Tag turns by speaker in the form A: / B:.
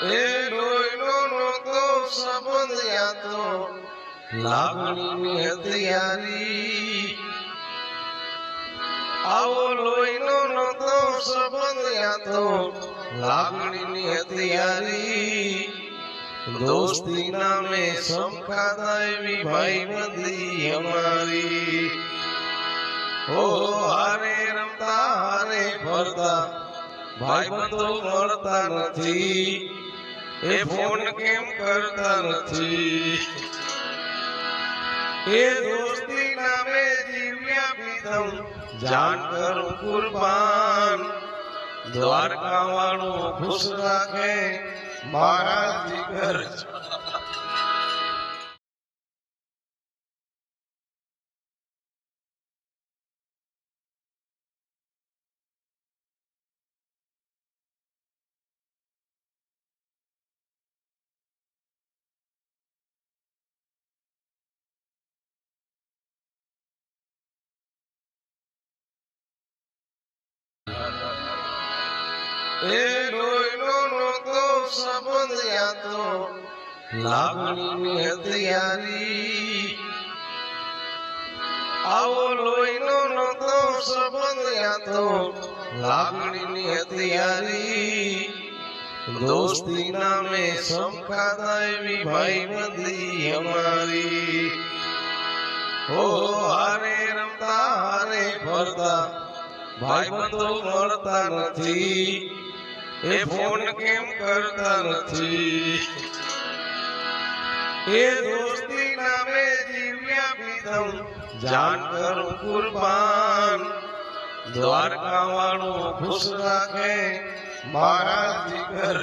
A: એ ડોયનો નહોતો સંબંધ યાતો લાગણીની હથિયારી આવો લોહીનો નહોતો સંબંધ યાતો લાગણીની હથિયારી દોસ્તી નામે સમખાતા એવી ભાઈબંધી અમારી ઓ હારે રમતા હારે ફરતા ભાઈબંધો મળતા નથી એ ફોન કેમ કરતા નથી એ દોસ્તી નામે જીવ્યા પીધમ જાન કરું કુરબાન દ્વારકા વાળો ખુશ રાખે મારા જીગર એ ડોયનો નહોતો સંબંધ યાતો લાગણીની હથિયારી આવો લોહીનો નહોતો સંબંધ યાતો લાગણીની હથિયારી દોસ્તી નામે સમખાતા એવી ભાઈબંધી અમારી ઓ હારે રમતા હારે ફરતા ભાઈબંધો મળતા નથી એ ફોન કેમ કરતા નથી એ દોસ્તી નામે જીવ્યા પીધમ જાન કરું કુરબાન દ્વારકા વાળો ખુશ રાખે મારા જીગર